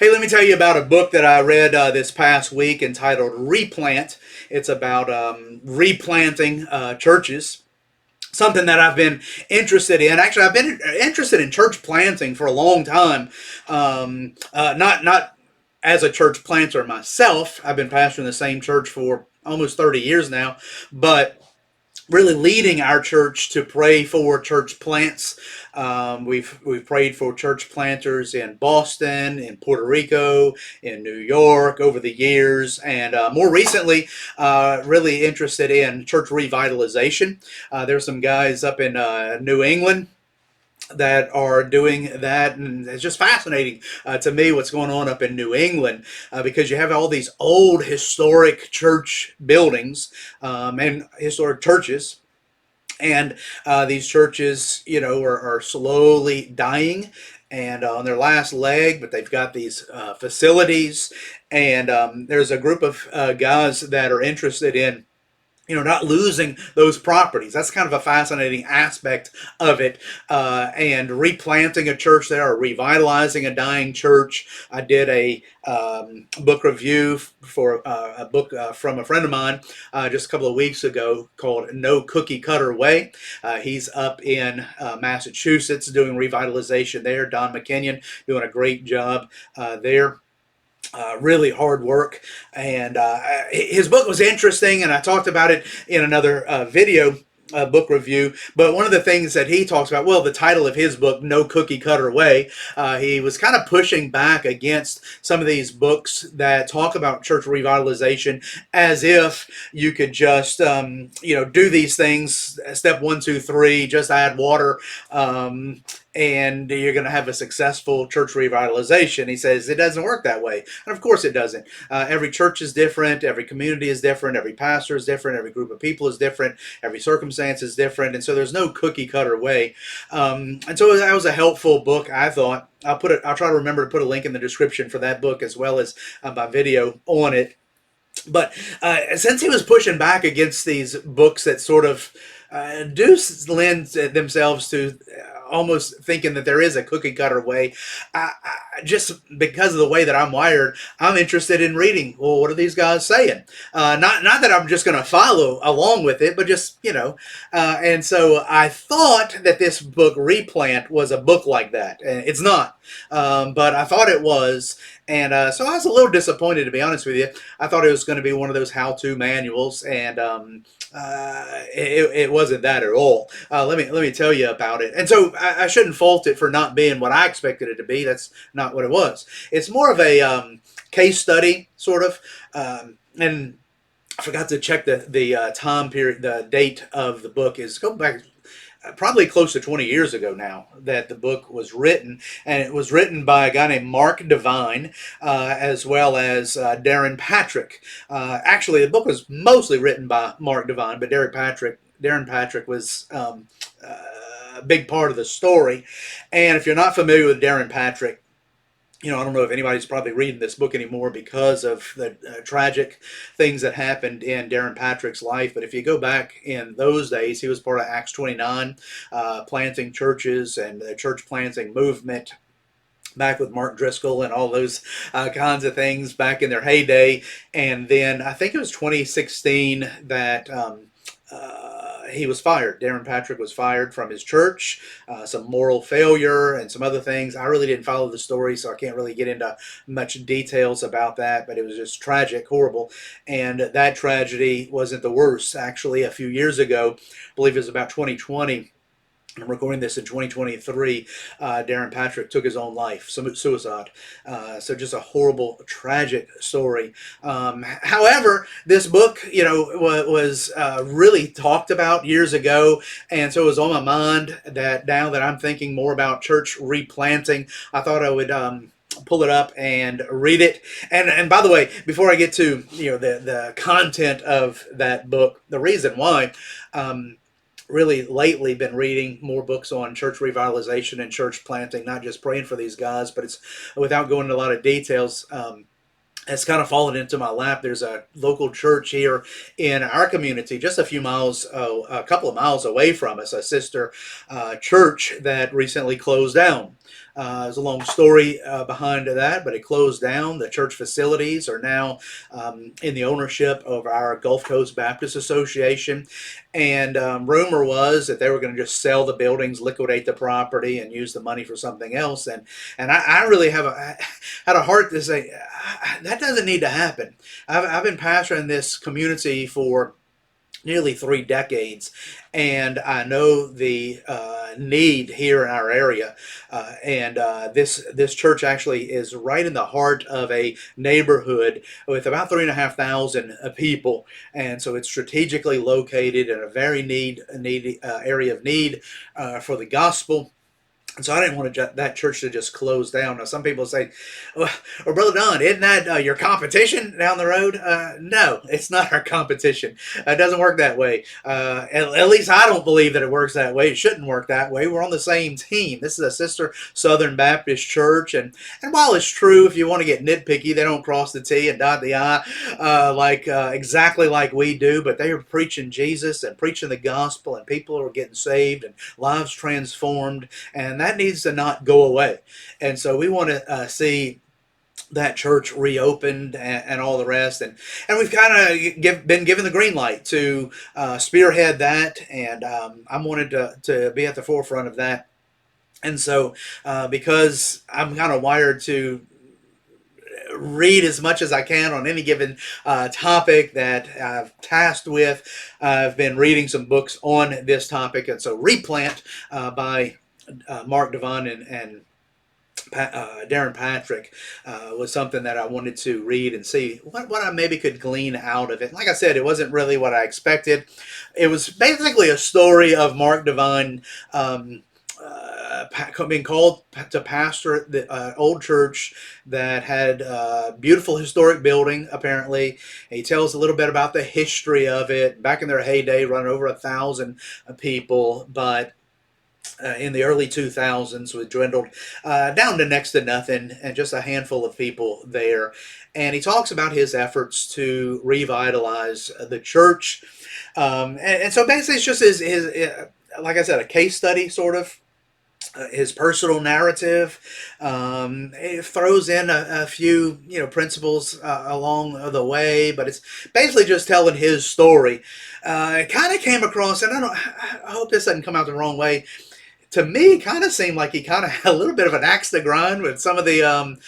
Hey, let me tell you about a book that I read this past week entitled Replant. It's about replanting churches, something that I've been interested in. Actually, I've been interested in church planting for a long time. Not as a church planter myself. I've been pastoring the same church for almost 30 years now, but really leading our church to pray for church plants. We've prayed for church planters in Boston, in Puerto Rico, in New York over the years, and more recently, really interested in church revitalization. There's some guys up in New England that are doing that, and it's just fascinating to me what's going on up in New England, because you have all these old historic church buildings, and historic churches, and these churches, are slowly dying and on their last leg, but they've got these facilities, and there's a group of guys that are interested in not losing those properties. That's kind of a fascinating aspect of it. And replanting a church there, or revitalizing a dying church. I did a book review for a book from a friend of mine just a couple of weeks ago called No Cookie Cutter Way. He's up in Massachusetts doing revitalization there. Don McKinnon doing a great job there. Really hard work, and his book was interesting, and I talked about it in another video book review. But one of the things that he talks about, well, the title of his book, No Cookie Cutter Way, he was kind of pushing back against some of these books that talk about church revitalization as if you could just do these things, step one, two, three, just add water, and you're going to have a successful church revitalization. He says it doesn't work that way. And of course it doesn't. Every church is different. Every community is different. Every pastor is different. Every group of people is different. Every circumstance is different. And so there's no cookie cutter way. And so that was a helpful book, I thought. I'll try to remember to put a link in the description for that book, as well as my video on it. But since he was pushing back against these books that sort of do lend themselves to almost thinking that there is a cookie cutter way, just because of the way that I'm wired, I'm interested in reading. Well, what are these guys saying? Not that I'm just going to follow along with it, but just and so I thought that this book Replant was a book like that. It's not, but I thought it was. And so I was a little disappointed, to be honest with you. I thought it was going to be one of those how-to manuals, and it wasn't that at all. Let me tell you about it. And so I shouldn't fault it for not being what I expected it to be. That's not what it was. It's more of a case study, sort of. And I forgot to check the time period. The date of the book is go back probably close to 20 years ago now that the book was written, and it was written by a guy named Mark DeVine, as well as Darren Patrick. Actually, the book was mostly written by Mark DeVine, but Darren Patrick was a big part of the story. And if you're not familiar with Darren Patrick, I don't know if anybody's probably reading this book anymore because of the tragic things that happened in Darren Patrick's life. But if you go back in those days, he was part of Acts 29, planting churches and the church planting movement back with Mark Driscoll and all those kinds of things back in their heyday. And then I think it was 2016 that he was fired. Darren Patrick was fired from his church, some moral failure and some other things. I really didn't follow the story, so I can't really get into much details about that, but it was just tragic, horrible. And that tragedy wasn't the worst. Actually, a few years ago, I believe it was about 2020, I'm recording this in 2023. Darren Patrick took his own life, suicide. So just a horrible, tragic story. However, this book, was really talked about years ago, and so it was on my mind that now that I'm thinking more about church replanting, I thought I would pull it up and read it. And by the way, before I get to the content of that book, the reason why. Really lately been reading more books on church revitalization and church planting, not just praying for these guys, but it's without going into a lot of details. has kind of fallen into my lap. There's a local church here in our community, just a few miles, a couple of miles away from us, a sister church that recently closed down. There's a long story behind that, but it closed down. The church facilities are now in the ownership of our Gulf Coast Baptist Association. And rumor was that they were going to just sell the buildings, liquidate the property, and use the money for something else. And I really had a heart to say that doesn't need to happen. I've been pastoring this community for nearly 3 decades, and I know the need here in our area. And this church actually is right in the heart of a neighborhood with about 3,500 people, and so it's strategically located in a very need area of need for the gospel. And so I didn't want that church to just close down. Now, some people say, well, Brother Don, isn't that your competition down the road? No, it's not our competition. It doesn't work that way. At least I don't believe that it works that way. It shouldn't work that way. We're on the same team. This is a sister Southern Baptist church. And while it's true, if you want to get nitpicky, they don't cross the T and dot the I exactly like we do. But they are preaching Jesus and preaching the gospel, and people are getting saved and lives transformed. And that needs to not go away. And so we want to see that church reopened and all the rest. And we've kind of been given the green light to spearhead that. And I'm wanted to be at the forefront of that. And so because I'm kind of wired to read as much as I can on any given topic that I've tasked with, I've been reading some books on this topic. And so Replant by Mark DeVine and Darren Patrick was something that I wanted to read and see what I maybe could glean out of it. Like I said, it wasn't really what I expected. It was basically a story of Mark DeVine being called to pastor the old church that had a beautiful historic building, apparently. He tells a little bit about the history of it. Back in their heyday, running over 1,000 people, but in the early 2000s, we dwindled down to next to nothing and just a handful of people there. And he talks about his efforts to revitalize the church. And so basically, it's just his, like I said, a case study, sort of. His personal narrative. It throws in a few, principles along the way, but it's basically just telling his story. It kind of came across, and I hope this doesn't come out the wrong way. To me, it kind of seemed like he kind of had a little bit of an axe to grind with some of the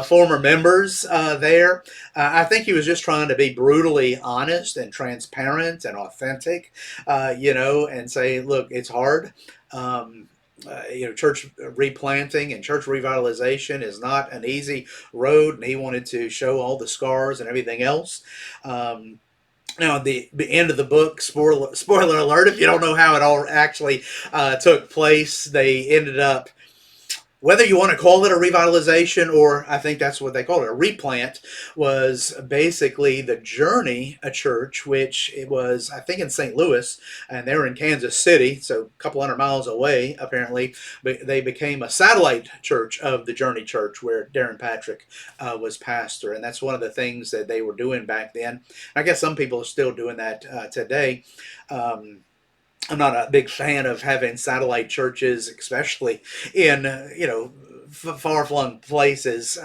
former members there. I think he was just trying to be brutally honest and transparent and authentic, and say, look, it's hard. Church replanting and church revitalization is not an easy road, and he wanted to show all the scars and everything else. Now, at the end of the book, spoiler alert, if you don't know how it all actually took place, they ended up, whether you want to call it a revitalization, or I think that's what they call it, a replant, was basically the Journey, a church, which it was, I think, in St. Louis, and they were in Kansas City, so a couple hundred miles away, apparently. But they became a satellite church of the Journey Church, where Darren Patrick was pastor, and that's one of the things that they were doing back then. I guess some people are still doing that today. I'm not a big fan of having satellite churches, especially in far-flung places.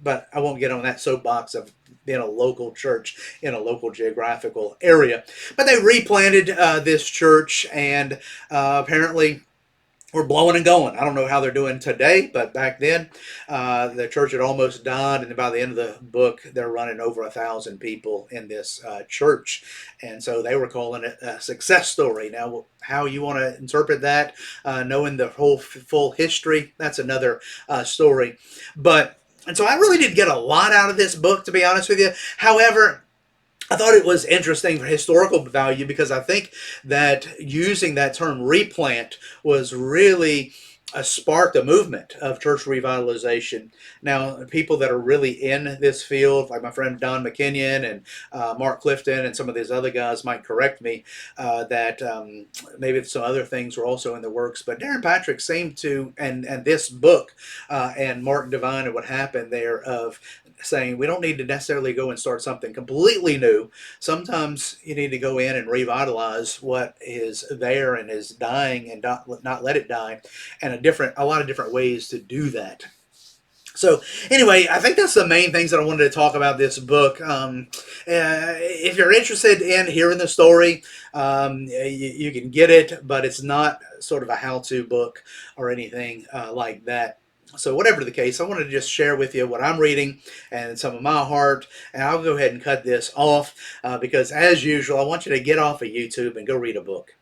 But I won't get on that soapbox of being a local church in a local geographical area. But they replanted this church, and apparently we're blowing and going. I don't know how they're doing today, but back then the church had almost died, and by the end of the book, they're running over 1,000 people in this church, and so they were calling it a success story. Now, how you want to interpret that, knowing the whole full history, that's another story. And so I really did get a lot out of this book, to be honest with you. However, I thought it was interesting for historical value, because I think that using that term replant was really sparked a movement of church revitalization. Now, people that are really in this field, like my friend Don McKinnon and Mark Clifton and some of these other guys, might correct me that maybe some other things were also in the works. But Darren Patrick seemed to, and this book and Mark DeVine and what happened there of saying we don't need to necessarily go and start something completely new. Sometimes you need to go in and revitalize what is there and is dying and not let it die, and a lot of different ways to do that. So anyway, I think that's the main things that I wanted to talk about this book. If you're interested in hearing the story, you can get it, but it's not sort of a how-to book or anything like that. So whatever the case, I wanted to just share with you what I'm reading and some of my heart, and I'll go ahead and cut this off because, as usual, I want you to get off of YouTube and go read a book.